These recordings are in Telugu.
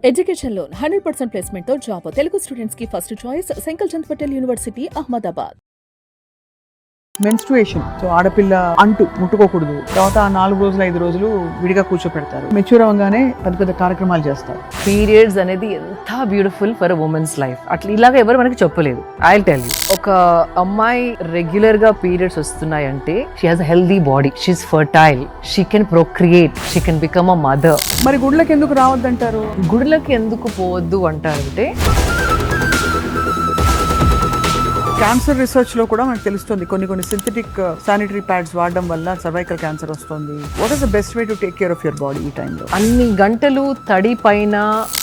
ఎడ్యుకేషన్ లోన్ 100% ప్లేస్మెంట్ తో జాబ్ తెలుగు స్టూడెంట్స్ కి first choice Sankalchand Patel university Ahmedabad. Menstruation, so ఆడపిల్ల అంటూ ముట్టుకోకూడదు. తర్వాత ఆ 4 రోజులు 5 రోజులు విడిగా కూర్చోపెడతారు. మెచ్యూర్ అవ్వగానే పెద్ద పెద్ద కార్యక్రమాలు చేస్తారు. పీరియడ్స్ అనేది ఎంత బ్యూటిఫుల్ ఫర్ ఉమెన్స్ లైఫ్. అట్లా ఇలాగ ఎవరు మనకి చెప్పలేదు. ఐ విల్ టెల్ యూ, ఒక అమ్మాయి రెగ్యులర్ గా పీరియడ్స్ వస్తున్నాయంటే she has a healthy body, she's fertile, she can procreate, she can become a mother. మరి గుడ్లకి ఎందుకు రావద్దంటారు? గుడిలకి ఎందుకు పోవద్దు అంటారంటే క్యాన్సర్ రీసెర్చ్ లో కూడా మనకు తెలుస్తుంది కొన్ని సింథటిక్ శానిటరీ ప్యాడ్స్ వాడడం వల్ల సర్వైకల్ క్యాన్సర్ వస్తుంది. What is the best way to take care of your body ఈ టైంలో? అన్ని గంటలు తడి పైన,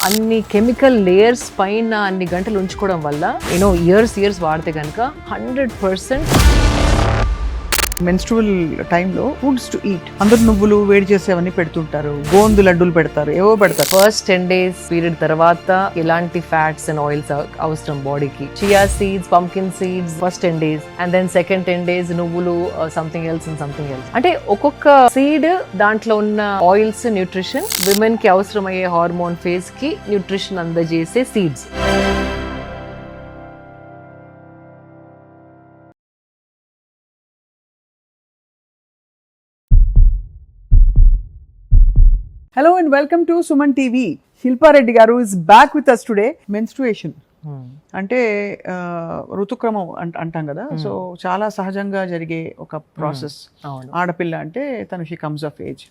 అన్ని కెమికల్ లేయర్స్ పైన అన్ని గంటలు ఉంచుకోవడం వల్ల ఇయర్స్ వాడితే కనుక 100% మెన్స్ట్రువల్ టైంలో ఫుడ్స్ టు ఈట్, అందరు నువ్వులు వేడి చేసేవన్నీ పెడుతుంటారు, గోందు లడ్డూలు పెడతారు, ఏవో పెడతారు. ఫస్ట్ 10 days పీరియడ్ తర్వాత ఎలాంటి ఫ్యాట్స్ అండ్ ఆయిల్స్ అవసరం బాడీకి. Chia seeds, pumpkin seeds first 10 days, and then second 10 days నువ్వులు, సంథింగ్ ఎల్స్. అంటే ఒక్కొక్క సీడ్ దాంట్లో ఉన్న ఆయిల్స్, న్యూట్రిషన్, విమెన్ కి అవసరమయ్యే హార్మోన్ ఫేజ్ కి న్యూట్రిషన్ అందజేసే seeds. Hello and welcome to Suman TV. Shilpa Reddy గారు is back with us today. Menstruation అంటే ఋతుక్రమం అంటాం కదా, సో చాలా సహజంగా జరిగే ఒక ప్రాసెస్. ఆడపిల్ల అంటే తను షీ కమ్స్ ఆఫ్ ఏజ్.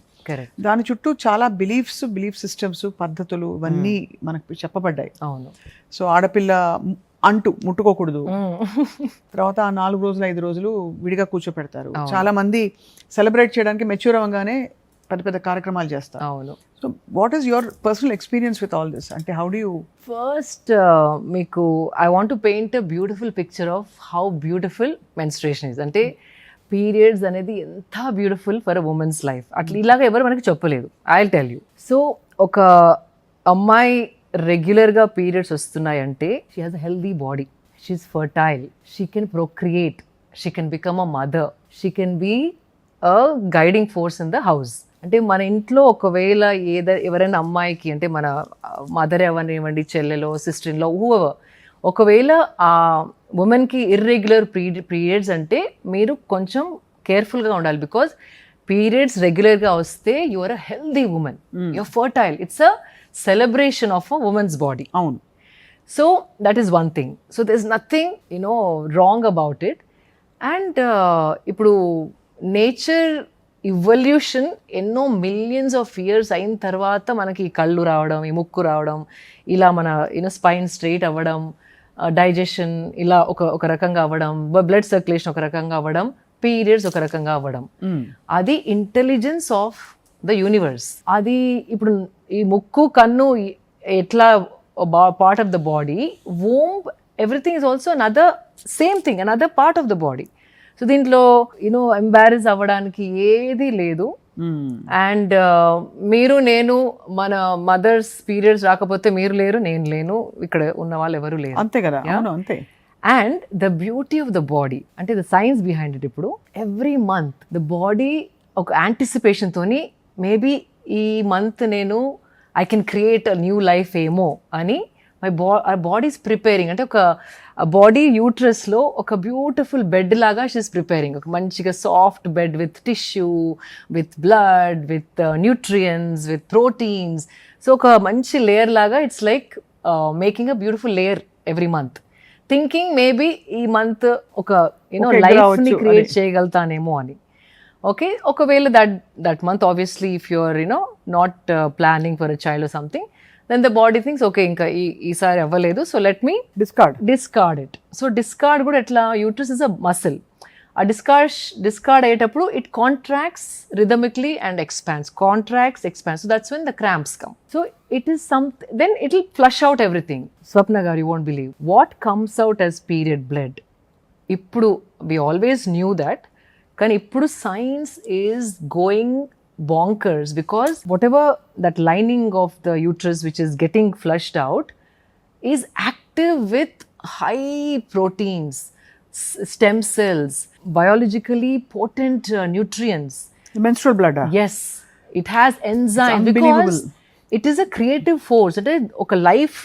దాని చుట్టూ చాలా బిలీఫ్ సిస్టమ్స్, పద్ధతులు ఇవన్నీ మనకు చెప్పబడ్డాయి. అవును. సో ఆడపిల్ల అంటూ ముట్టుకోకూడదు. తర్వాత ఆ 4 రోజులు 5 రోజులు విడిగా కూర్చోపెడతారు. చాలా మంది సెలబ్రేట్ చేయడానికి మెచ్యూర్ అవ్వగానే పెద్ద పెద్ద కార్యక్రమాలు చేస్తారు. అవును. So what is your personal experience with all this? అంటే హౌ డు యూ ఫస్ట్ మీకు I want to paint a beautiful picture of how beautiful menstruation is. అంటే పీరియడ్స్ అనేది ఎంత beautiful for a women's life. అట్లా ఇలాగ ఎవరు మనకి చెప్పలేదు. I will tell you. So ఒక అమ్మాయి రెగ్యులర్గా పీరియడ్స్ వస్తున్నాయంటే she has a healthy body, she's fertile, she can procreate, she can become a mother, she can be a guiding force in the house. అంటే మన ఇంట్లో ఒకవేళ ఎవరైనా అమ్మాయికి, అంటే మన మదర్ ఎవరినివ్వండి, చెల్లెలో, సిస్టర్ ఇన్ లా, హూఎవర్, ఒకవేళ ఆ ఉమెన్కి ఇర్రెగ్యులర్ పీరియడ్స్ అంటే మీరు కొంచెం కేర్ఫుల్గా ఉండాలి. బికాజ్ పీరియడ్స్ రెగ్యులర్గా వస్తే you are a healthy woman, you are fertile. It's a celebration of a woman's body. అవును. So that is one thing. So there's nothing wrong about it. And ఇప్పుడు నేచర్ ఇవల్యూషన్ ఎన్నో మిలియన్స్ ఆఫ్ ఇయర్స్ అయిన తర్వాత మనకి ఈ కళ్ళు రావడం, ఈ ముక్కు రావడం, ఇలా మన స్పైన్ స్ట్రైట్ అవ్వడం, డైజెషన్ ఇలా ఒక రకంగా అవ్వడం, బ్లడ్ సర్క్యులేషన్ ఒక రకంగా అవ్వడం, పీరియడ్స్ ఒక రకంగా అవ్వడం, అది ఇంటెలిజెన్స్ ఆఫ్ ద యూనివర్స్. అది ఇప్పుడు ఈ ముక్కు, కన్ను ఎట్లా part of the body, womb, everything is also another same thing, another part of the body. So దీంట్లో ఎంబారెస్ అవ్వడానికి ఏది లేదు. అండ్ మీరు, నేను, మన మదర్స్ పీరియడ్స్ రాకపోతే మీరు లేరు, నేను లేను, ఇక్కడ ఉన్న వాళ్ళు ఎవరు లేరు. అంతే కదా. అంతే. And the beauty of the body, అంటే ద సైన్స్ బిహైండ్ ఇట్, ఇప్పుడు ఎవ్రీ మంత్ ద బాడీ ఒక యాంటిసిపేషన్ తోని, మేబీ ఈ మంత్ నేను I can create a new life ఏమో అని our body is preparing. అంటే ఒక బాడీ యూట్రస్లో ఒక బ్యూటిఫుల్ బెడ్ లాగా షీఈస్ ప్రిపేరింగ్. ఒక మంచిగా soft bed with tissue, with blood, with nutrients, with proteins. So ఒక మంచి లేయర్ లాగా it's like making a beautiful layer every month, thinking maybe ఈ మంత్ ఒక లైఫ్ని క్రియేట్ చేయగలుగుతానేమో అని. ఓకే, ఒకవేళ that month obviously if you're not planning for a child or something, then the body thinks okay ఇంకా ఈసారి అవ్వలేదు, so let me discard it. So discard కూడా ఎట్లా, యూట్రస్ ఇస్ అ మసిల్. ఆ డిస్కార్డ్ అయ్యేటప్పుడు it contracts rhythmically and expands, so that's when the cramps come. So it is something, then it will flush out everything. Swapna garu, you won't believe what comes out as period blood. ఇప్పుడు we always knew that, కానీ ఇప్పుడు science is going bonkers because whatever that lining of the uterus which is getting flushed out is active with high proteins, stem cells, biologically potent nutrients. The menstrual blood. Yes, it has enzymes because it is a creative force. అంటే ఒక లైఫ్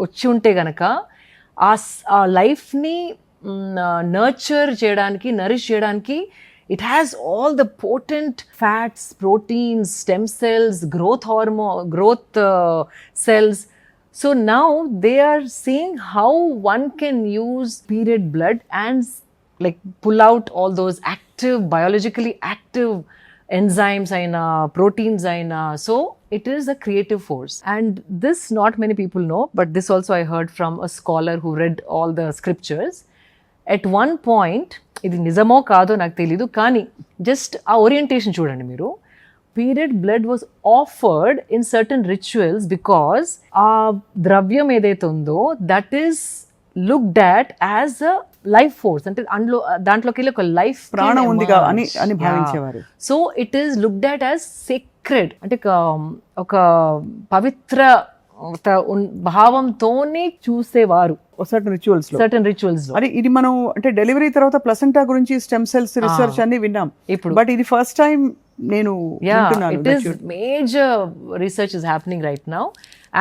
వచ్చి ఉంటే గనక ఆ లైఫ్ని నర్చర్ చేయడానికి, నరిష్ చేయడానికి it has all the potent fats, proteins, stem cells, growth cells. So now they are seeing how one can use period blood and like pull out all those active, biologically active enzymes and proteins and so it is a creative force. And this not many people know, but this also I heard from a scholar who read all the scriptures. At one point, ఇది నిజమో కాదో నాకు తెలీదు, కానీ జస్ట్ ఆ ఓరియంటేషన్ చూడండి మీరు. Period blood was offered in certain rituals because ఆ ద్రవ్యం ఏదైతే ఉందో that is looked at as a life force. అంటే దాంట్లోకి వెళ్ళి ఒక లైఫ్ ప్రాణం ఉంది అని భావించేవారు. So it is looked at as sacred, అంటే ఒక పవిత్ర భావంతోనే చూసేవారు సర్టన్ రిచువల్స్ లో. ఇది మనం అంటే డెలివరీ తర్వాత ప్లసెంటా గురించి స్టెమ్ సెల్స్ రీసెర్చ్ అన్ని విన్నాం ఇప్పుడు, బట్ ఇది ఫస్ట్ టైం నేను major research is happening right now.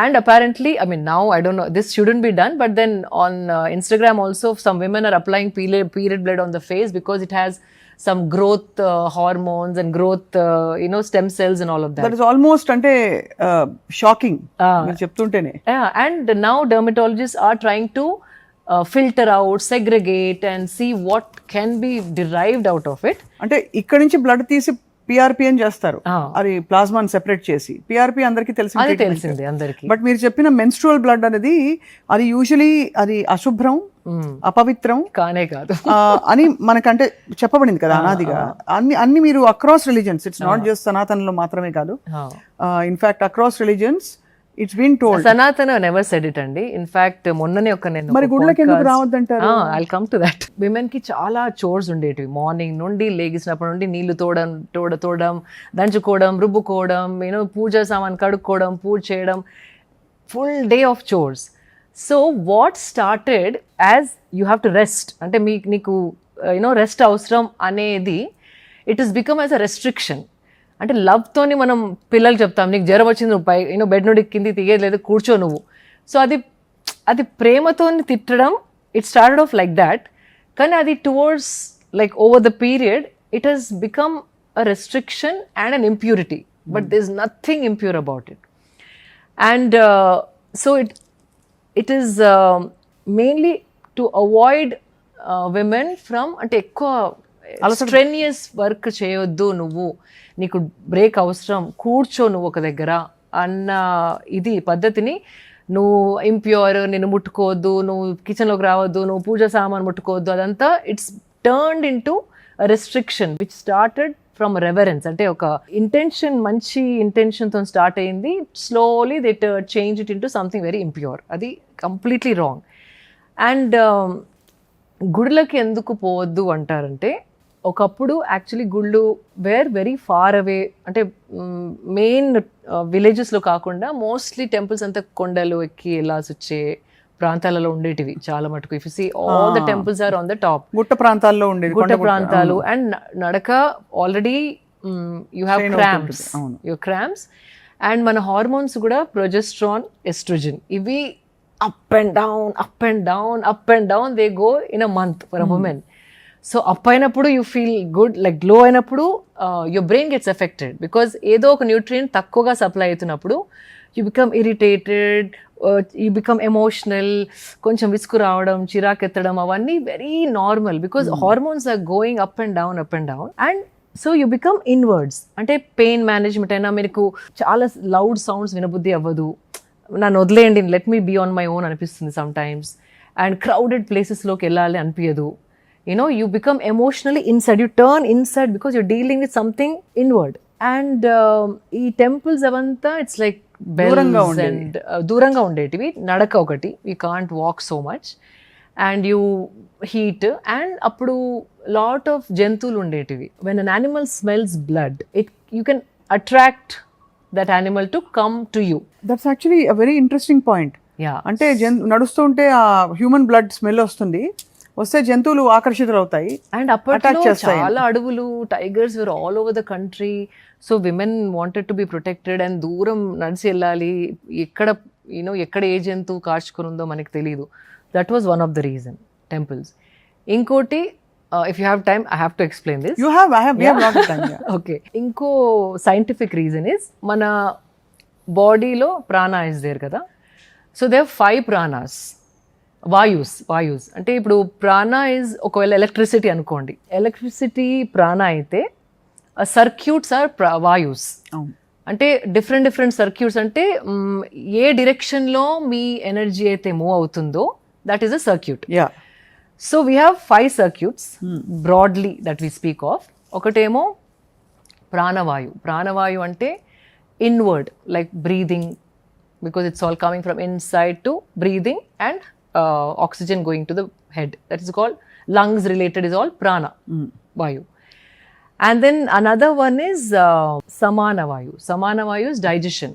And apparently, I mean, now I don't know, this shouldn't be done, but then on Instagram also some women are applying period blood on the face because it has some growth hormones and growth stem cells and all of that. That is almost ante shocking meer cheptuntene. Yeah, and now dermatologists are trying to filter out, segregate and see what can be derived out of it. Ante ikkadi nunchi blood తీసి పిఆర్పి అని చేస్తారు, అది ప్లాస్మాని సెపరేట్ చేసి. పిఆర్పి అందరికీ తెలిసిందే అందరికి. బట్ మీరు చెప్పిన మెన్స్ట్రువల్ బ్లడ్ అనేది అది యూజువలీ అది అశుభ్రం, అపవిత్రం కానే కాదు అని మనకంటే చెప్పబడింది కదా అనాదిగా. అన్ని మీరు across religions, it's not just సనాతనలో మాత్రమే కాదు, in fact across religions it's been told. Sanatana never said it అండి. ఇన్ఫాక్ట్ మొన్ననే నేను మరి గుడ్లకి ఎందుకు రావద్దంటారు? I'll come to that. Women కి చాలా చోర్స్ ఉండేటివి. మార్నింగ్ నుండి లేగిసినప్పటి నుండి నీళ్లు తోడడం, దంచుకోవడం, రుబ్బుకోవడం, పూజ సామాన్ కడుక్కోవడం, పూజ చేయడం, full day of chores. So what started as you have to rest, అంటే నీకు రెస్ట్ అవసరం అనేది it is become as a restriction. అంటే లవ్తోని మనం పిల్లలు చెప్తాం, నీకు జ్వరం వచ్చింది, నువ్వు బెడ్ నుండి కింది తీయలేదు, కూర్చో నువ్వు. సో అది ప్రేమతో తిట్టడం, it started off like that. కానీ అది towards like over the period it has become a restriction and an impurity, but there is nothing impure about it. And so it is mainly to avoid women from, అంటే ఎక్కువ స్ట్రెన్యూస్ వర్క్ చేయొద్దు, నువ్వు నీకు బ్రేక్ అవసరం, కూర్చో నువ్వు ఒక దగ్గర అన్న ఇది పద్ధతిని, నువ్వు ఇంప్యూర్, నేను ముట్టుకోవద్దు, నువ్వు కిచెన్లోకి రావద్దు, నువ్వు పూజ సామాన్ ముట్టుకోవద్దు, అదంతా it's turned in to restriction which started from reverence. అంటే ఒక ఇంటెన్షన్, మంచి ఇంటెన్షన్తో స్టార్ట్ అయింది, slowly they change it in to something very impure. అది కంప్లీట్లీ రాంగ్. అండ్ గుడులకి ఎందుకు పోవద్దు అంటారంటే, ఒకప్పుడు యాక్చువల్లీ గుళ్ళు వేర్ వెరీ ఫార్ అవే, అంటే మెయిన్ విలేజెస్లో కాకుండా మోస్ట్లీ టెంపుల్స్ అంతా కొండలు ఎక్కి వెళ్ళాల్సి వచ్చే ప్రాంతాలలో ఉండేటివి చాలా మటుకు. If you see all the temples are on the top, గుట్ట ప్రాంతాల్లో ఉండేది, గుట్ట ప్రాంతాలు. అండ్ నడక already you have cramps and మన హార్మోన్స్ కూడా ప్రొజెస్ట్రాన్, ఎస్ట్రోజన్, ఇవి up and down they go in a month for a woman. So up అయినప్పుడు you feel good, like low అయినప్పుడు your brain gets affected because ఏదో ఒక న్యూట్రియంట్ తక్కువగా సప్లై అవుతున్నప్పుడు you become irritated, you become emotional, కొంచెం విసుగు రావడం, చిరాకెత్తడం, అవన్నీ very normal because hormones are going up and down and so you become inwards. అంటే పెయిన్ మేనేజ్మెంట్ అయినా మీకు చాలా లౌడ్ సౌండ్స్ వినబుద్ధి అవ్వదు, నన్ను వదిలేయండి, let me be on my own అనిపిస్తుంది సమ్ టైమ్స్. అండ్ క్రౌడెడ్ ప్లేసెస్లోకి వెళ్ళాలి అనిపించదు. You become emotionally inside, you turn inside because you're dealing with something inward. And ee temples avanta it's like bells and duranga undetivi, nadaka okati, you can't walk so much and you heat, and appudu lot of jantulu undetivi. When an animal smells blood, you can attract that animal to come to you. That's actually a very interesting point. Yeah, ante naduస్తుంటే ఆ హ్యూమన్ బ్లడ్ స్మెల్ వస్తే జంతువులు ఆకర్షితులు అవుతాయి. అండ్ అప్పట్లో చాలా అడవులు, tigers were all over the country. So women wanted to be protected and దూరం నడిచి వెళ్ళాలి, ఎక్కడ ఏ జంతువు కార్చుకుని ఉందో మనకి తెలియదు. That was one of the reason temples. ఇంకోటి, if you have time I have to explain this. we have lot of time, yeah. Okay, ఇంకో సైంటిఫిక్ రీజన్ ఇస్ మన బాడీలో ప్రాణ ఇస్ దేర్ కదా. సో దే 5 ప్రాణాస్, వాయుస్ అంటే ఇప్పుడు ప్రాణ ఇస్ ఒకవేళ ఎలక్ట్రిసిటీ అనుకోండి, ఎలక్ట్రిసిటీ ప్రాణ అయితే సర్క్యూట్స్ ఆర్ వాయుస్. అంటే డిఫరెంట్ సర్క్యూట్స్ అంటే ఏ డిరెక్షన్లో మీ ఎనర్జీ అయితే మూవ్ అవుతుందో that is a circuit. So we have 5 circuits broadly that we speak of. ఒకటేమో ప్రాణవాయు అంటే inward, like breathing, because it's all coming from inside to breathing and oxygen going to the head. That is called lungs related is all prana vayu. And then another one is samana vayu is digestion.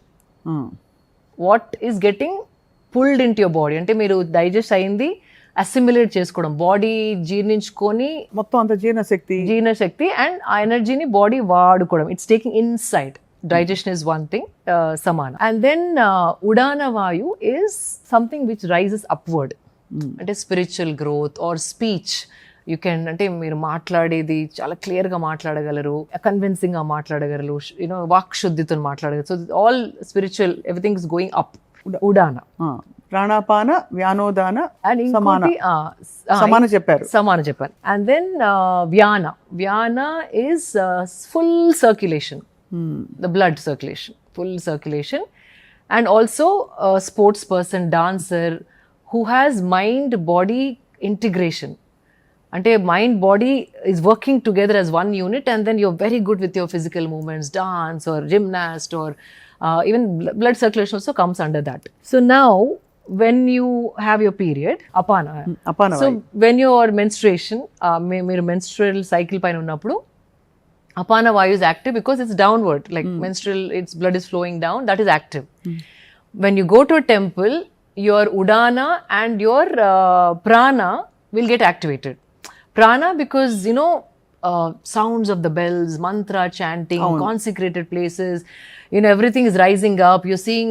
What is getting pulled into your body అంటే మీరు డైజెస్ట్ అయింది అసిమిలేట్ చేసుకోవడం, బాడీ జీర్ణించుకొని మొత్తం అంత జీర్ణశక్తి అండ్ ఆ ఎనర్జీని బాడీ వాడుకోవడం. It's taking inside. Digestion is one thing, samana. And then udana vayu is something which rises upward. అంటే spiritual growth or speech. You can, అంటే మీరు మాట్లాడేది చాలా క్లియర్గా మాట్లాడగలరు, కన్విన్సింగ్గా మాట్లాడగలరు, వాక్ శుద్ధితో మాట్లాడగలరు. So all spiritual, everything is going up. Udana, ప్రాణాపాన వ్యానోదాన అండ్ సమాన చెప్పారు. And then vyana is full circulation, the blood circulation, full circulation. And also a sports person, dancer who has mind body integration. Ante mind body is working together as one unit, and then you're very good with your physical movements, dance or gymnast or even blood circulation also comes under that. So now when you have your period, apana so when your menstruation meer menstrual cycle paina unnappudu apana vayu is active because it's downward, like menstrual, its blood is flowing down, that is active. When you go to a temple, your udana and your prana will get activated. Prana because sounds of the bells, mantra chanting, consecrated places, everything is rising up. You're seeing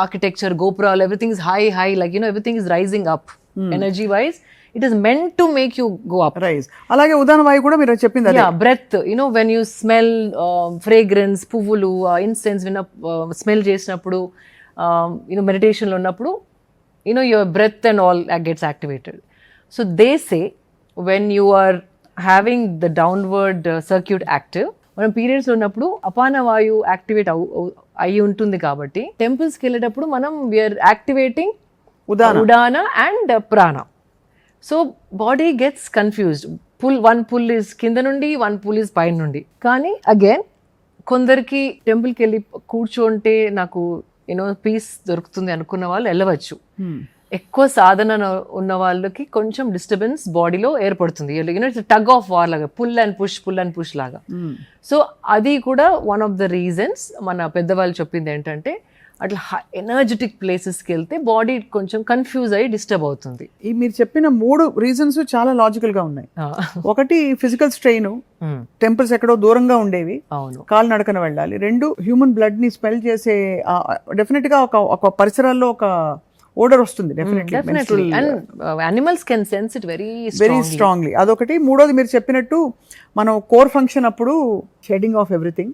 architecture, gopura, everything is high, like everything is rising up energy wise. It is meant to make you go up. Rise. అలాగే ఉదాహరణ వాయు కూడా మీరు చెప్పింది అదే. Breath, when you smell fragrance, పువ్వులు, ఇన్సెన్స్ స్మెల్ చేసినప్పుడు, మెడిటేషన్లో ఉన్నప్పుడు, your breath and all gets activated. So they say when you are having the downward circuit active, మనం పీరియడ్స్లో ఉన్నప్పుడు అపాన వాయు యాక్టివేట్ అయి ఉంటుంది కాబట్టి టెంపుల్స్కి వెళ్ళేటప్పుడు మనం we are activating udana and prana. So body gets confused. One pull is కింద నుండి, వన్ పుల్ ఇస్ పైన నుండి. కానీ అగైన్ కొందరికి టెంపుల్కి వెళ్ళి కూర్చోంటే నాకు పీస్ దొరుకుతుంది అనుకున్న వాళ్ళు వెళ్ళవచ్చు. ఎక్కువ సాధన ఉన్న వాళ్ళకి కొంచెం డిస్టర్బెన్స్ బాడీలో ఏర్పడుతుంది. టగ్ ఆఫ్ వార్ లాగా, పుల్ అండ్ పుష్ లాగా. సో అది కూడా వన్ ఆఫ్ ద రీజన్స్. మన పెద్దవాళ్ళు చెప్పింది ఏంటంటే అట్లా ఎనర్జెటిక్ ప్లేసెస్కి వెళ్తే బాడీ కొంచెం కన్ఫ్యూజ్ అయ్యి డిస్టర్బ్ అవుతుంది. ఈ మీరు చెప్పిన 3 రీజన్స్ చాలా లాజికల్ గా ఉన్నాయి. ఒకటి ఫిజికల్ స్ట్రెయిన్, టెంపుల్స్ ఎక్కడో దూరంగా ఉండేవి, కాలు నడకన వెళ్ళాలి. 2 హ్యూమన్ బ్లడ్ ని స్మెల్ చేసే, డెఫినెట్ గా ఒక పరిసరాల్లో ఒక ఓడర్ వస్తుంది. Definitely and animals can sense it very strongly. అదొకటి. మూడోది మీరు చెప్పినట్టు మనం కోర్ ఫంక్షన్ అప్పుడు షెడింగ్ ఆఫ్ ఎవ్రీథింగ్,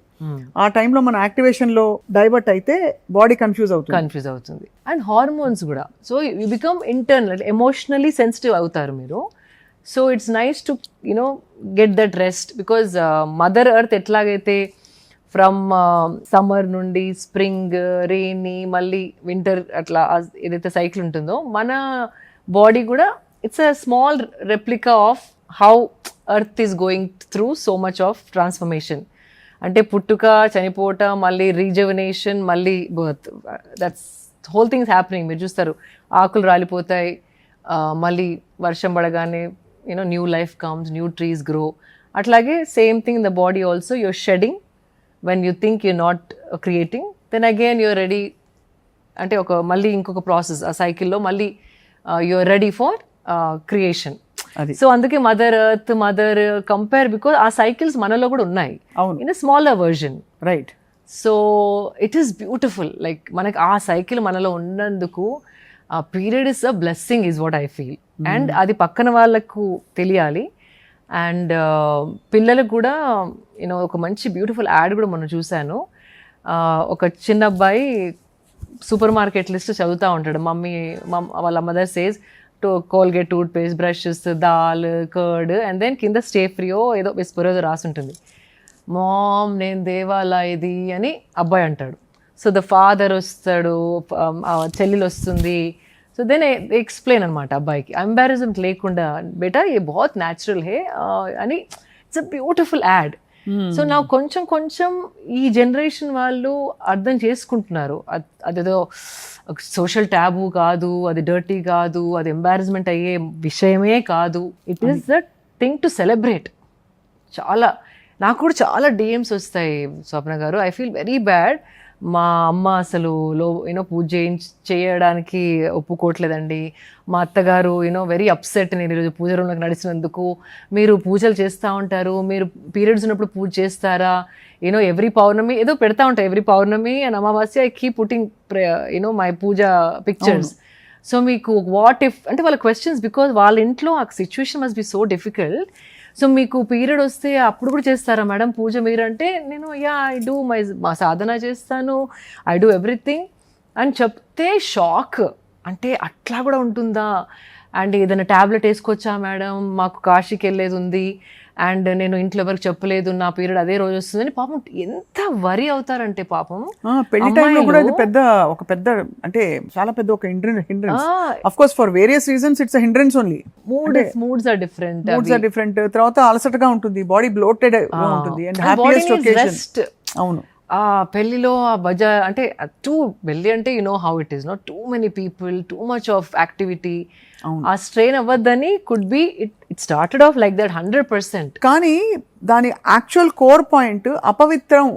ఆ టైంలో మన యాక్టివేషన్ లో డైవర్ట్ అయితే బాడీ కన్ఫ్యూజ్ అవుతుంది. అండ్ హార్మోన్స్ కూడా. So you become internal emotionally sensitive అవుతారు మీరు. So it's nice to get that rest, because mother earth ఎట్లాగైతే ఫ్రమ్ సమ్మర్ నుండి స్ప్రింగ్, రెయినీ, మళ్ళీ వింటర్, అట్లా ఏదైతే సైకిల్ ఉంటుందో మన బాడీ కూడా it's a small replica of how earth is going through so much of transformation. అంటే పుట్టుక, చనిపోవట, మళ్ళీ రీజవనేషన్, మళ్ళీ birth, that's whole things happening. మీరు చూస్తారు ఆకులు రాలిపోతాయి, మళ్ళీ వర్షం పడగానే new life comes, new trees grow. అట్లాగే same thing in the body also. You're shedding when you think you're not creating, then again you're ready. అంటే మళ్ళీ ఇంకొక ప్రాసెస్, ఆ సైకిల్లో మళ్ళీ you're ready for creation. అది. సో అందుకే mother earth mother compare because ఆ సైకిల్స్ మనలో కూడా ఉన్నాయి అవును, in a smaller version. Right. So it is beautiful, like మనకి ఆ సైకిల్ మనలో ఉన్నందుకు ఆ period is a blessing is what I feel. And అది పక్కన వాళ్ళకు తెలియాలి. అండ్ పిల్లలకు కూడా యూనో ఒక మంచి బ్యూటిఫుల్ యాడ్ కూడా మొన్న చూశాను. ఒక చిన్న అబ్బాయి సూపర్ మార్కెట్ లిస్ట్ చదువుతూ ఉంటాడు. వాళ్ళ mother says Colgate toothpaste, brushes, dal, curd and then కింద స్టే ఫ్రీయో ఏదో విస్పరో రాసి ఉంటుంది. మామ్ నేను దేవాలా ఇది అని అబ్బాయి అంటాడు. సో ద ఫాదర్ వస్తాడు, చెల్లెలు వస్తుంది. సో దెన్ ఎక్స్ప్లెయిన్ అనమాట అబ్బాయికి, ఎంబారస్మెంట్ లేకుండా బేటా ఏ బహుత్ న్యాచురల్ హే అని. It's a beautiful add. So నా కొంచెం కొంచెం ఈ జనరేషన్ వాళ్ళు అర్థం చేసుకుంటున్నారు. అదేదో సోషల్ ట్యాబు కాదు, అది డర్టీ కాదు, అది ఎంబారస్మెంట్ అయ్యే విషయమే కాదు. It is the thing to celebrate. చాలా నాకు కూడా చాలా డిఎమ్స్ వస్తాయి స్వప్న గారు. I feel very bad. మా అమ్మ అసలు పూజ చేయడానికి ఒప్పుకోవట్లేదండి. మా అత్తగారు వెరీ అప్సెట్ నేను ఈరోజు పూజ రూమ్లోకి నడిచినందుకు. మీరు పూజలు చేస్తూ ఉంటారు, మీరు పీరియడ్స్ ఉన్నప్పుడు పూజ చేస్తారా? ఎవ్రీ పౌర్ణమి ఏదో పెడతా ఉంటాయి, every purnima and amavasya I keep putting my puja pictures. So మీకు వాట్ ఇఫ్ అంటే వాళ్ళ క్వశ్చన్స్, బికాజ్ వాళ్ళ ఇంట్లో ఆ situation must be so difficult. So మీకు పీరియడ్ వస్తే అప్పుడు కూడా చేస్తారా మేడం పూజ మీరు అంటే, నేను ఐ డూ మా సాధన చేస్తాను, ఐ డూ ఎవ్రీథింగ్ అని చెప్తే షాక్. అంటే అట్లా కూడా ఉంటుందా? అండ్ ఏదైనా ట్యాబ్లెట్ వేసుకోవచ్చా మేడం, మాకు కాశీకి వెళ్ళేది ఉంది అండ్ నేను ఇంట్లో ఎవరికి చెప్పలేదు, నా పీరియడ్ అదే రోజు వస్తుందని పాపం ఎంత వరి అవుతారంటే పాపం. పెళ్లి టైంలో కూడా ఇది ఒక పెద్ద అంటే చాలా పెద్ద ఒక hindrance. Of course for various reasons it's hindrance only. Moods are different. తర్వాత అలసటగా ఉంటుంది, బాడీ బ్లోటెడ్ ఉంటుంది అండ్ హ్యాపీయెస్ట్ ఒకేషన్. అవును, ఆ పెళ్లిలో ఆ బజా అంటే పెళ్లి అంటే how it is, not too many people, too much of activity. ఆ స్ట్రెయిన్ అవ్వద్దని could be it started off like that 100%. కానీ దాని యాక్చువల్ కోర్ పాయింట్ అపవిత్రం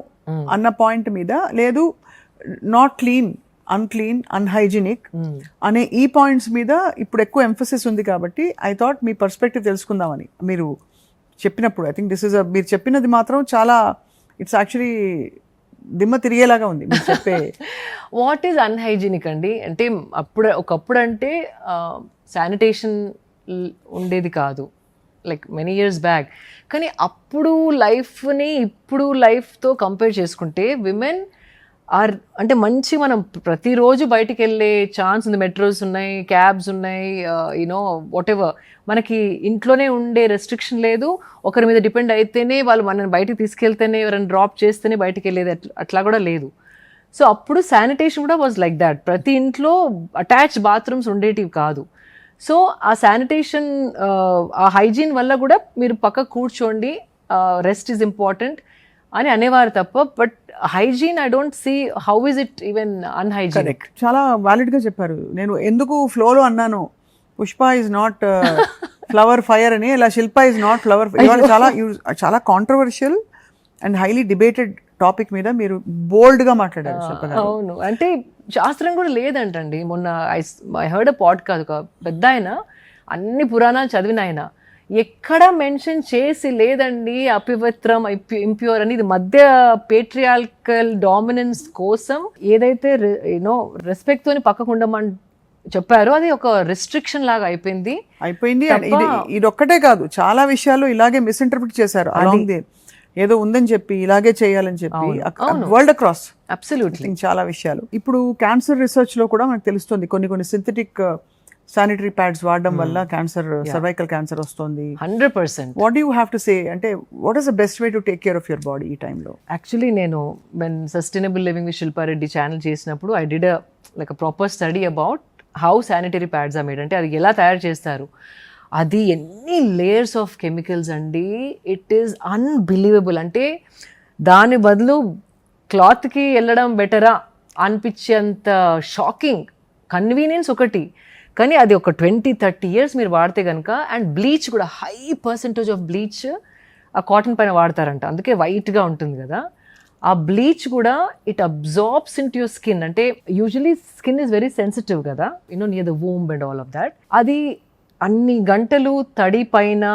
అన్న పాయింట్ మీద లేదు, నాట్ క్లీన్, అన్క్లీన్, అన్హైజీనిక్ అనే ఈ పాయింట్స్ మీద ఇప్పుడు ఎక్కువ ఎంఫసిస్ ఉంది. కాబట్టి ఐ థాట్ మీ పర్స్పెక్టివ్ తెలుసుకుందామని మీరు చెప్పినప్పుడు. ఐ థింక్ దిస్ ఇస్ మీరు చెప్పినది మాత్రం చాలా ఇట్స్ యాక్చువల్లీ దిమ్మ తిరిగేలాగా ఉంది మీరు చెప్పే. వాట్ ఈజ్ అన్హైజీనిక్ అండి అంటే ఒకప్పుడు అంటే శానిటేషన్ ఉండేది కాదు, లైక్ మెనీ ఇయర్స్ బ్యాక్. కానీ అప్పుడు లైఫ్ని ఇప్పుడు లైఫ్తో కంపేర్ చేసుకుంటే విమెన్ ఆర్ అంటే మంచి మనం ప్రతిరోజు బయటికి వెళ్ళే ఛాన్స్ ఉంది. మెట్రోస్ ఉన్నాయి, క్యాబ్స్ ఉన్నాయి, వాట్ ఎవర్. మనకి ఇంట్లోనే ఉండే రెస్ట్రిక్షన్ లేదు. ఒకరి మీద డిపెండ్ అయితేనే వాళ్ళు మనల్ని బయటికి తీసుకెళ్తేనే, ఎవరైనా డ్రాప్ చేస్తేనే బయటికి వెళ్ళేది, అట్లా కూడా లేదు. సో అప్పుడు శానిటేషన్ కూడా వాజ్ లైక్ దాట్. ప్రతి ఇంట్లో అటాచ్డ్ బాత్రూమ్స్ ఉండేటివి కాదు. సో ఆ శానిటేషన్ ఆ హైజీన్ వల్ల కూడా మీరు పక్క కూర్చోండి, రెస్ట్ ఈజ్ ఇంపార్టెంట్ అని అనేవారు తప్ప. But hygiene I don't see how is it even unhygienic. చాలా వ్యాలిడ్ గా చెప్పారు. నేను ఎందుకు ఫ్లోలో అన్నాను Pushpa is not flower fire అని, ఇలా శిల్ప ఇస్ నాట్ ఫ్లవర్. చాలా controversial and highly debated topic మీద మీరు బోల్డ్ గా మాట్లాడారు. అవును, అంటే శాస్త్రం కూడా లేదంటండి. మొన్న ఐ హర్డ్ అ పాడ్కాస్ట్, ఒక పెద్ద ఆయన అన్ని పురాణాలు చదివిన ఆయన ఎక్కడ మెన్షన్ చేసి లేదండి అపవిత్రం, ఇంప్యూర్ అని. ఇది మధ్య పేట్రియార్కల్ డామినెన్స్ కోసం ఏదైతే రెస్పెక్ట్ తోని పక్కకు ఉండమని చెప్పారో అది ఒక రెస్ట్రిక్షన్ లాగా అయిపోయింది. ఇది ఒక్కటే కాదు, చాలా విషయాలు ఇలాగే మిస్ఇంటర్ప్రిట్ చేశారు. అలాంగ్ ది ఏదో ఉందని చెప్పి ఇలాగే చేయాలని చెప్పి వరల్డ్ అక్రాస్ అబ్సల్యూట్లీ చాలా విషయాలు. ఇప్పుడు క్యాన్సర్ రీసెర్చ్ లో కూడా మనకు తెలుస్తుంది కొన్ని సింథటిక్ శానిటరీ ప్యాడ్స్ వాడడం వల్ల క్యాన్సర్, సర్వైకల్ క్యాన్సర్ వస్తుంది 100%. What you have to say, అంటే what is the best way to take care of your body ఈ టైంలో? యాక్చువల్లీ నేను sustainable living with Shilpa Reddy channel చేసినప్పుడు I did like proper study about how sanitary pads are made. అంటే అది ఎలా తయారు చేస్తారు, అది ఎన్ని లేయర్స్ ఆఫ్ కెమికల్స్ అండి, ఇట్ ఈస్ అన్బిలీవబుల్. అంటే దాని బదులు క్లాత్కి వెళ్ళడం బెటరా అనిపించేంత షాకింగ్. కన్వీనియన్స్ ఒకటి, కానీ అది ఒక 20-30 years మీరు వాడితే కనుక. అండ్ బ్లీచ్ కూడా హై పర్సెంటేజ్ ఆఫ్ బ్లీచ్ ఆ కాటన్ పైన వాడతారంట, అందుకే వైట్గా ఉంటుంది కదా. ఆ బ్లీచ్ కూడా it absorbs into your skin. అంటే usually skin is very sensitive కదా, near the womb and all of that. అది అన్ని గంటలు తడి పైన,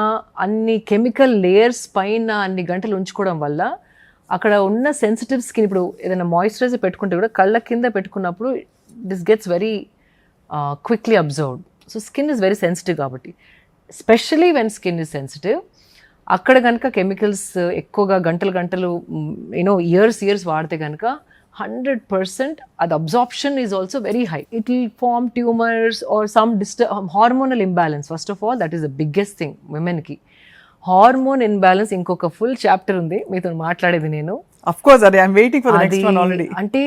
అన్ని కెమికల్ లేయర్స్ పైన అన్ని గంటలు ఉంచుకోవడం వల్ల అక్కడ ఉన్న సెన్సిటివ్ స్కిన్, ఇప్పుడు ఏదైనా మాయిశ్చరైజర్ పెట్టుకుంటే కూడా కళ్ళ కింద పెట్టుకున్నప్పుడు this gets very quickly absorbed. So skin is very sensitive కాబట్టి, specially when skin is sensitive, అక్కడ కనుక కెమికల్స్ ఎక్కువగా గంటలు ఇయర్స్ వాడితే కనుక 100% అది absorption is also very high. It will form tumours or some hormonal imbalance. First of all that is the biggest thing విమెన్కి. హార్మోన్ ఇంబ్యాలెన్స్ ఇంకొక ఫుల్ చాప్టర్ ఉంది మీతో మాట్లాడేది నేను. అఫ్ కోర్స్ అది I'm waiting for the next one already. అంటే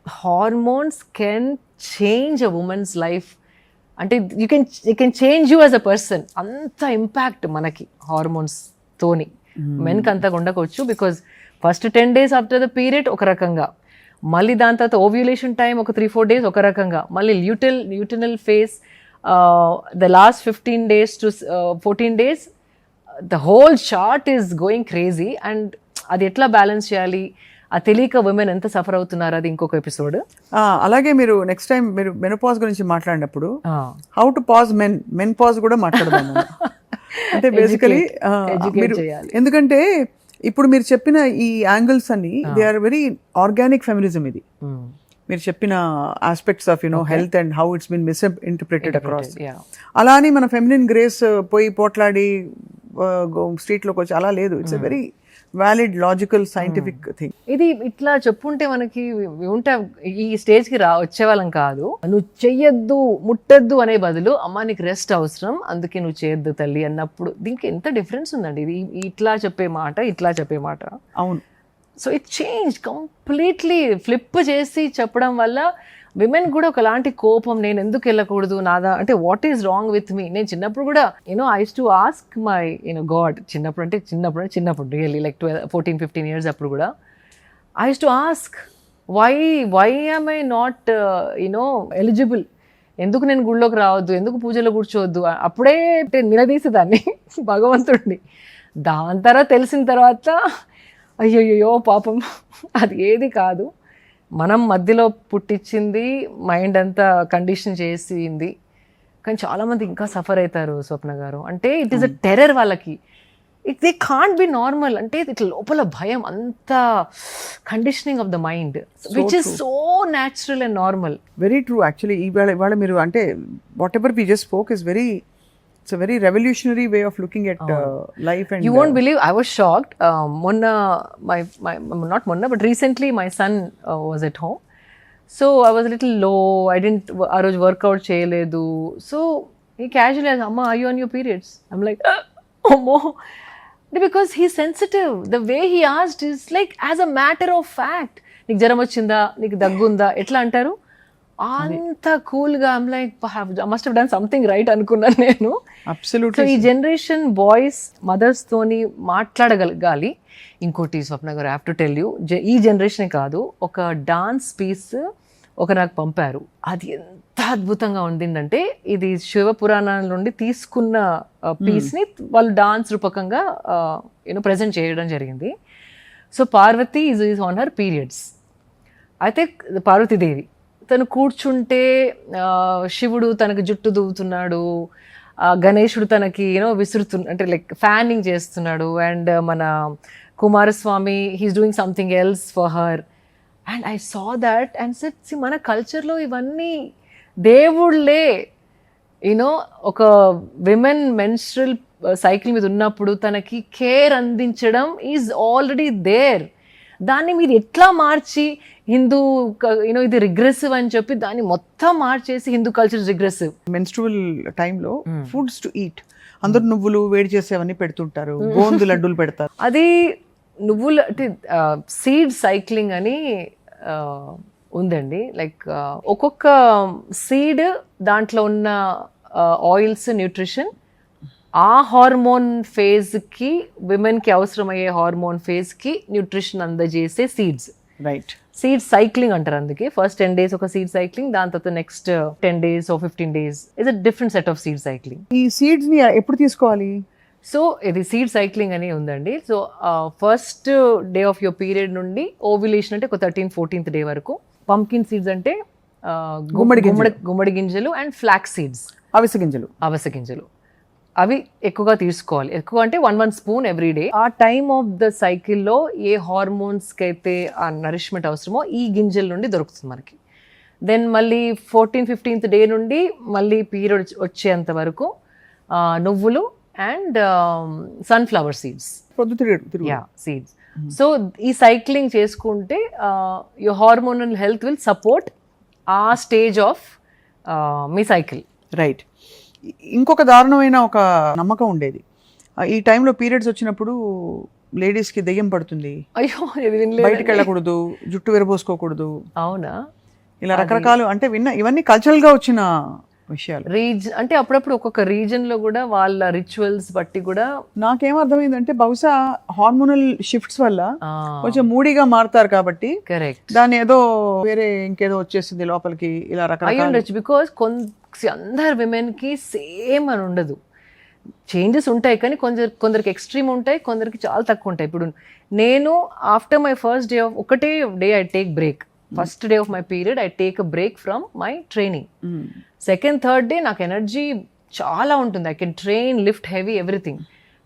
hormones can change a women's life. అంటే you can change you as a person. అంత ఇంపాక్ట్ మనకి హార్మోన్స్ తోని. మెన్కి అంతగా ఉండకపోవచ్చు, because first 10 days after the period ఒక రకంగా, మళ్ళీ దాని తర్వాత ఓవ్యులేషన్ టైం ఒక 3-4 days ఒక రకంగా, మళ్ళీ luteal phase the last 15 days to 14 days the whole chart is going crazy. And అది ఎట్లా బ్యాలెన్స్ చేయాలి, ఆ తెలియక ఉమెన్ ఎంత సఫర్ అవుతున్నారు, అది ఇంకొక ఎపిసోడ్. అలాగే మీరు నెక్స్ట్ టైం మీరు మెనోపాజ్ గురించి మాట్లాడినప్పుడు how to pause men pause కూడా మాట్లాడదాం. అంటే బేసికలీ ఎందుకంటే ఇప్పుడు మీరు చెప్పిన ఈ యాంగిల్స్ అన్ని they are very organic feminism. ఇది మీరు చెప్పిన aspects of health and how it's been misinterpreted across. అలా అని మన ఫెమినిన్ గ్రేస్ పోయి పోట్లాడి స్ట్రీట్లోకి వచ్చి అలా లేదు. It's a very valid logical scientific thing. ఇది ఇట్లా చెప్పుంటే మనకి ఉంటే ఈ స్టేజ్కి వచ్చేవాళ్ళం కాదు. నువ్వు చెయ్యొద్దు ముట్టద్దు అనే బదులు అమ్మ నీకు రెస్ట్ అవసరం అందుకే నువ్వు చేయొద్దు తల్లి అన్నప్పుడు దీనికి ఎంత డిఫరెన్స్ ఉందండి. ఇది ఇట్లా చెప్పే మాట. అవును. So it change completely flip చేసి చెప్పడం వల్ల విమెన్ కూడా ఒకలాంటి కోపం, నేను ఎందుకు వెళ్ళకూడదు, నాదా అంటే what is wrong with me. నేను చిన్నప్పుడు కూడా I use to ask my god, చిన్నప్పుడు రియల్లీ లైక్ 12-14-15 years అప్పుడు కూడా I use to ask why am I not eligible, ఎందుకు నేను గుళ్ళోకి రావద్దు, ఎందుకు పూజలో కూర్చోవద్దు. అప్పుడే నిలదీసేదాన్ని భగవంతుడిని. దాని తర్వాత తెలిసిన తర్వాత అయ్యయ్యో పాపం అది ఏది కాదు, మనం మధ్యలో పుట్టించింది, మైండ్ అంతా కండిషన్ చేసింది. కానీ చాలామంది ఇంకా సఫర్ అవుతారు స్వప్న గారు. అంటే ఇట్ ఈస్ అ టెర్రర్ వాళ్ళకి. They can't be normal. అంటే ఇట్లా లోపల భయం, అంత conditioning of the mind which is so natural and normal. Very true. Actually ఇవాళ మీరు అంటే whatever we just spoke is very, it's a very revolutionary way of looking at life. And you won't believe, I was shocked. Not monna, but recently my son was at home, so I was a little low. I didn't aa roj workout cheyaledu, so he casually asked, amma, are you on your periods? I'm like oh no, because he's sensitive. The way he asked is like as a matter of fact, నీకు జ్వరం వచ్చిందా, నీకు దగ్గుందా ఎట్లా అంటారు అంత కూల్గా. I'm like must have done something right అనుకున్నాను నేను. అబ్సల్యూట్లీ. సో ఈ జనరేషన్ బాయ్స్ మదర్స్ తోని మాట్లాడగలగాలి. ఇంకోటి స్వప్న గారు, I have to tell you, ఈ జనరేషన్ కాదు, ఒక డాన్స్ పీస్ నాకు పంపారు. అది ఎంత అద్భుతంగా ఉండిందంటే, ఇది శివపురాణాల నుండి తీసుకున్న పీస్ని వాళ్ళు డాన్స్ రూపకంగా ప్రజెంట్ చేయడం జరిగింది. So Parvati is on her periods. అయితే పార్వతీదేవి తను కూర్చుంటే శివుడు తనకు జుట్టు దువ్వుతున్నాడు, గణేశుడు తనకి అంటే లైక్ ఫ్యానింగ్ చేస్తున్నాడు, అండ్ మన Kumaraswamy he's doing something else for her. And I saw that and set, మన కల్చర్లో ఇవన్నీ దేవుళ్ళే. ఒక విమెన్ మెన్స్ట్రల్ సైకిల్ మీద ఉన్నప్పుడు తనకి కేర్ అందించడం ఈజ్ ఆల్రెడీ దేర్. దాన్ని మీరు ఎట్లా మార్చి హిందూ ఇది రిగ్రెసివ్ అని చెప్పి దాన్ని మొత్తం మార్చేసి హిందూ కల్చర్ రిగ్రెసివ్. మెన్స్ట్రువల్ టైంలో ఫుడ్స్ టు ఈట్, అందరు నువ్వులు వేడి చేసేవన్నీ పెడుతుంటారు, గోందు లడ్డూలు పెడతారు. అది నువ్వులు అంటే సీడ్ సైక్లింగ్ అని ఉందండి. లైక్ ఒక్కొక్క సీడ్ దాంట్లో ఉన్న ఆయిల్స్, న్యూట్రిషన్ ఆ హార్మోన్ ఫేజ్కి, విమెన్కి అవసరమయ్యే హార్మోన్ ఫేజ్కి న్యూట్రిషన్ అందజేసే సీడ్స్. రైట్. సీడ్ సైక్లింగ్ అంటారు. అందుకే ఫస్ట్ 10 days ఒక సీడ్ సైక్లింగ్, దాని తర్వాత next 10 days or 15 days is a different set of seed cycling. ఈ సీడ్స్ ని ఎప్పుడు తీసుకోవాలి? సో ఇది సీడ్ సైక్లింగ్ అని ఉందండి. So first day of your period నుండి ఓవ్యులేషన్ అంటే ఒక 13th-14th day వరకు. పంకిన్ సీడ్స్ అంటే గుమ్మడి గింజలు అండ్ ఫ్లాక్స్ సీడ్స్, అవిసె గింజలు అవి ఎక్కువగా తీసుకోవాలి. ఎక్కువ అంటే 1 స్పూన్ ఎవ్రీ డే. ఆ టైమ్ ఆఫ్ ద సైకిల్లో ఏ హార్మోన్స్కి అయితే ఆ నరిష్మెంట్ అవసరమో ఈ గింజల నుండి దొరుకుతుంది మనకి. దెన్ మళ్ళీ 14th-15th డే నుండి మళ్ళీ పీరియడ్ వచ్చేంత వరకు నువ్వులు and sunflower seeds, seeds. So ఈ సైక్లింగ్ చేసుకుంటే your hormonal health will support ఆ స్టేజ్ ఆఫ్ మీ సైకిల్. రైట్. ఇంకొక దారుణమైన ఒక నమ్మకం ఉండేది, ఈ టైంలో పీరియడ్స్ వచ్చినప్పుడు లేడీస్కి దెయ్యం పడుతుంది, అయ్యో బయటికి వెళ్ళకూడదు, జుట్టు విరబోసుకోకూడదు. అవునా? ఇలా రకరకాలు అంటే ఇవన్నీ కల్చరల్గా వచ్చిన విషయాలు. అంటే అప్పుడప్పుడు ఒక్కొక్క రీజన్ లో కూడా వాళ్ళ రిచువల్స్ బట్టి కూడా. నాకేం అర్థమైందంటే బహుశా హార్మోనల్ షిఫ్ట్స్ వల్ల కొంచెం మూడీగా మారుతారు కాబట్టి కరెక్ట్, దాన్ని ఏదో వేరే ఇంకేదో వచ్చేసింది లోపలికి, ఇలా రకరకాల. బికాస్ అందరు విమెన్ కి సేమ్ అని ఉండదు, చేంజెస్ ఉంటాయి, కానీ కొందరికి ఎక్స్ట్రీమ్ ఉంటాయి, కొందరికి చాలా తక్కువ ఉంటాయి. ఇప్పుడు నేను after my first day of ఒకటే day I take break. First day of my period I take a break from my training. Second third day నాకు ఎనర్జీ చాలా ఉంటుంది, I can train, lift heavy, everything.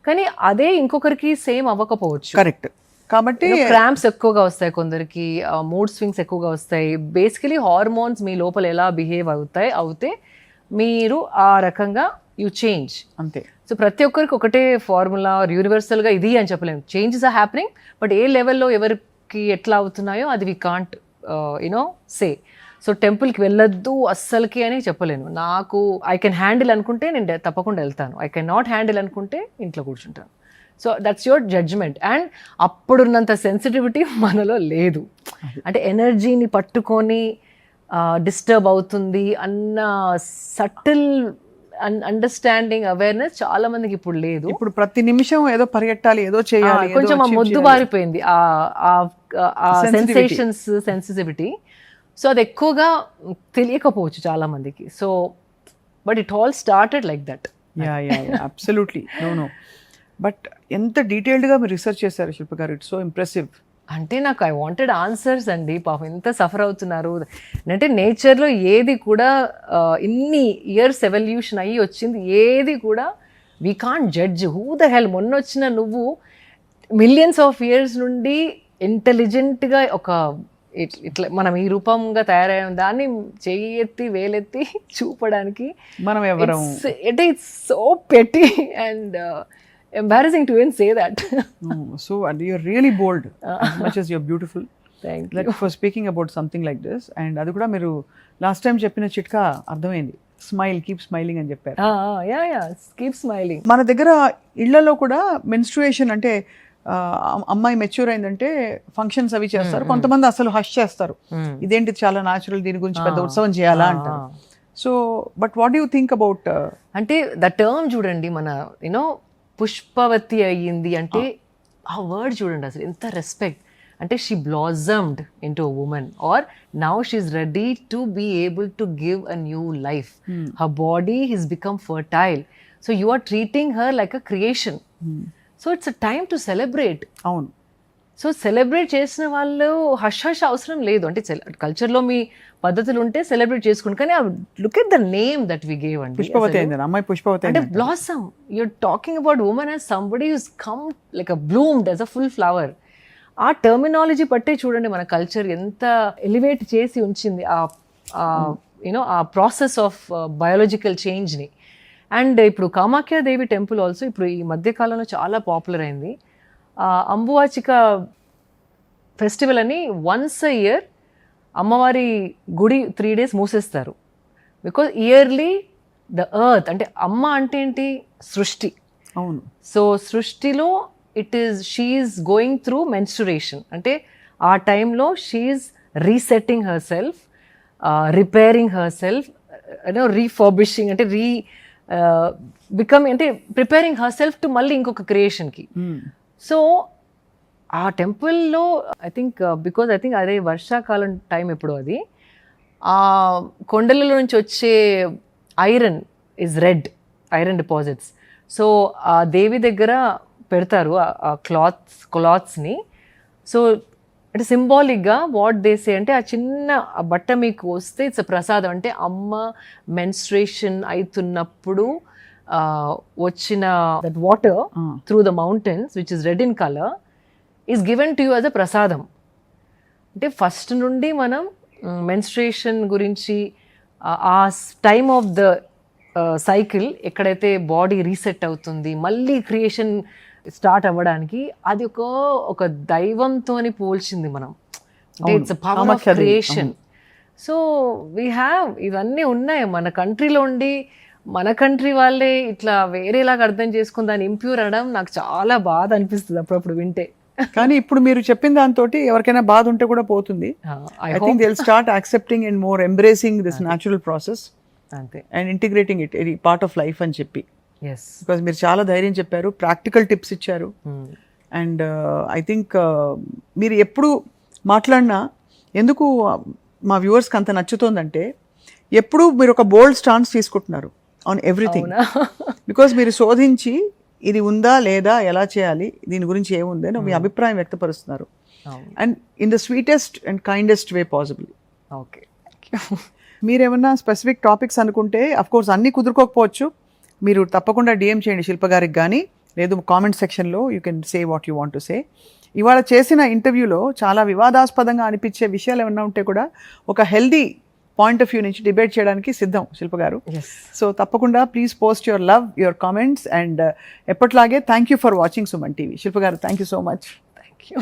కానీ అదే ఇంకొకరికి సేమ్ అవ్వకపోవచ్చు. కరెక్ట్. కాబట్టి క్రాంప్స్ ఎక్కువగా వస్తాయి, కొందరికి మూడ్ స్వింగ్స్ ఎక్కువగా వస్తాయి. బేసికలీ హార్మోన్స్ మీ లోపల ఎలా బిహేవ్ అవుతే మీరు ఆ రకంగా యూ చేంజ్ అంతే. సో ప్రతి ఒక్కరికి ఒకటే ఫార్ములా యూనివర్సల్గా ఇది అని చెప్పలేము. చేంజెస్ ఆర్ హ్యాపెనింగ్, బట్ ఏ లెవెల్లో ఎవరికి ఎట్లా అవుతున్నాయో అది వి కాంట్ సే. సో టెంపుల్కి వెళ్ళొద్దు అస్సలకి అని చెప్పలేను. నాకు ఐ కెన్ హ్యాండిల్ అనుకుంటే నేను తప్పకుండా వెళ్తాను, ఐ కెన్ నాట్ హ్యాండిల్ అనుకుంటే ఇంట్లో కూర్చుంటాను. So that's your judgement. And అప్పుడున్నంత సెన్సిటివిటీ మనలో లేదు. అంటే ఎనర్జీని పట్టుకొని డిస్టర్బ్ అవుతుంది అన్న సటిల్ అండర్స్టాండింగ్, అవేర్నెస్ చాలా మందికి ఇప్పుడు లేదు. ఇప్పుడు ప్రతి నిమిషం ఏదో పరిగెట్టాలి, ఏదో చేయాలి, కొంచెం మొద్దు బారిపోయింది ఆ సెన్సేషన్స్, సెన్సిటివిటీ. సో అది ఎక్కువగా తెలియకపోవచ్చు చాలా మందికి. So but it all started like that. Absolutely. No but ఎంత డీటెయిల్డ్గా మీరు రీసెర్చ్ చేశారు శిల్ప గారు, ఇట్స్ సో ఇంప్రెసివ్. అంటే నాకు ఐ వాంటెడ్ ఆన్సర్స్ అండి. పాపం ఎంత సఫర్ అవుతున్నారు అంటే నేచర్లో ఏది కూడా ఇన్ని ఇయర్స్ ఎవల్యూషన్ అయ్యి వచ్చింది, ఏది కూడా we can't judge. Who the hell, మొన్న వచ్చిన నువ్వు మిలియన్స్ ఆఫ్ ఇయర్స్ నుండి ఇంటెలిజెంట్గా ఒక ఇట్లా మనం ఈ రూపంగా తయారయ్యాం, దాన్ని చెయ్యి ఎత్తి వేలెత్తి చూపడానికి మనం ఎవరం అంటే ఇట్స్ సో పెట్టి and embarrassing to even say that. So and you're really bold as much as you're beautiful. Thank you. Like for speaking about something like this. And అది కూడా మీరు లాస్ట్ టైం చెప్పిన చిట్కా అర్థమైంది, స్మైల్, కీప్ స్మైలింగ్ అని చెప్పారు. Keep smiling. మన దగ్గర ఇళ్లలో కూడా మెన్స్ట్రుయేషన్ అంటే అమ్మాయి మెచ్యూర్ అయిందంటే ఫంక్షన్స్ అవి చేస్తారు, కొంతమంది అసలు హష్ చేస్తారు, ఇదేంటి చాలా న్యాచురల్, దీని గురించి పెద్ద ఉత్సవం చేయాలా అంటారు. So but what you think about అంటే ద టర్మ్ చూడండి, మన యూనో పుష్పవతి అయ్యింది అంటే ఆ వర్డ్ చూడండి అసలు ఎంత రెస్పెక్ట్. అంటే she blossomed into a women, or now she is ready to be able to give a new life. Her body his become fertile. So you are treating her like a creation. So it's a time to celebrate. అవును. సో సెలబ్రేట్ చేసిన వాళ్ళు హష్ అవసరం లేదు. అంటే కల్చర్లో మీ పద్ధతులు ఉంటే సెలబ్రేట్ చేసుకోండి, కానీ look at the name that we gave అండి. పుష్పవతి అయింది అమ్మాయి, పుష్పవతి అంటే blossom. You're talking about women as somebody who's come like a bloomed as a full flower. ఆ టర్మినాలజీ బట్టే చూడండి మన కల్చర్ ఎంత ఎలివేట్ చేసి ఉంచింది యూనో ఆ ప్రాసెస్ ఆఫ్ బయాలజికల్ చేంజ్ని. అండ్ ఇప్పుడు కామాఖ్యాదేవి టెంపుల్ ఆల్సో ఇప్పుడు ఈ మధ్యకాలంలో చాలా పాపులర్ అయింది. అంబువాచిక ఫెస్టివల్ అని వన్స్ అ ఇయర్ అమ్మవారి గుడి 3 days మూసేస్తారు. బికాజ్ ఇయర్లీ ద ఎర్త్, అంటే అమ్మ అంటే ఏంటి, సృష్టి. అవును. సో సృష్టిలో షీఈస్ గోయింగ్ త్రూ మెన్స్ట్రురేషన్. అంటే ఆ టైంలో she is resetting herself, repairing herself, refurbishing అంటే బికమ్ అంటే ప్రిపేరింగ్ హర్ సెల్ఫ్ టు మళ్ళీ ఇంకొక క్రియేషన్కి. సో ఆ టెంపుల్లో ఐ థింక్ అదే వర్షాకాలం టైం ఎప్పుడు అది ఆ కొండలలో నుంచి వచ్చే iron is red, iron deposits. So ఆ దేవి దగ్గర పెడతారు ఆ క్లాత్స్ని. సో అంటే సింబాలిక్గా వాట్ దేసే అంటే ఆ చిన్న ఆ బట్ట మీకు వస్తే ఇట్స్ ప్రసాదం. అంటే అమ్మ మెన్స్ట్రేషన్ అవుతున్నప్పుడు వచ్చిన that water through the mountains which is red in colour is given to you as అ ప్రసాదం. అంటే ఫస్ట్ నుండి మనం మెన్స్ట్రేషన్ గురించి ఆ టైమ్ ఆఫ్ ద సైకిల్ ఎక్కడైతే బాడీ రీసెట్ అవుతుంది మళ్ళీ క్రియేషన్ స్టార్ట్ అవ్వడానికి అది ఒక దైవంతోని పోల్చింది మనం. అంటే its power of creation. So we have ఇవన్నీ ఉన్నాయి మన కంట్రీలో ఉండి మన కంట్రీ వాళ్ళే ఇట్లా వేరేలాగా అర్థం చేసుకుని దాన్ని ఇంప్యూర్ అనడం నాకు చాలా బాధ అనిపిస్తుంది అప్పుడప్పుడు వింటే. కానీ ఇప్పుడు మీరు చెప్పిన దాంతో ఎవరికైనా బాధ ఉంటే కూడా పోతుంది. I think they will start accepting and more embracing this natural process అంతే అండ్ ఇంటిగ్రేటింగ్ ఇట్ ఇది పార్ట్ ఆఫ్ లైఫ్ అని చెప్పి. ఎస్ బికాజ్ మీరు చాలా ధైర్యం చెప్పారు, ప్రాక్టికల్ టిప్స్ ఇచ్చారు. అండ్ ఐ థింక్ మీరు ఎప్పుడు మాట్లాడినా ఎందుకు మా వ్యూవర్స్కి అంత నచ్చుతోందంటే ఎప్పుడు మీరు ఒక బోల్డ్ స్టాన్స్ తీసుకుంటున్నారు ఆన్ ఎవ్రీథింగ్. బికాజ్ మీరు శోధించి ఇది ఉందా లేదా ఎలా చేయాలి దీని గురించి ఏముంది అని మీ అభిప్రాయం వ్యక్తపరుస్తున్నారు. And in the sweetest and kindest way possible. Okay, మీరేమన్నా స్పెసిఫిక్ టాపిక్స్ అనుకుంటే అఫ్కోర్స్ అన్నీ కుదురుకోకపోవచ్చు, మీరు తప్పకుండా డిఎం చేయండి శిల్ప గారికి కానీ, లేదు కామెంట్ సెక్షన్లో you can say what you want to say. ఇవాళ చేసిన ఇంటర్వ్యూలో చాలా వివాదాస్పదంగా అనిపించే విషయాలు ఏమన్నా ఉంటే కూడా ఒక హెల్దీ పాయింట్ ఆఫ్ వ్యూ నుంచి డిబేట్ చేయడానికి సిద్ధం శిల్ప గారు. సో తప్పకుండా please post your love, your comments. And ఎప్పట్లాగే thank you for watching Suman TV. Shilpa గారు thank you so much. Thank you.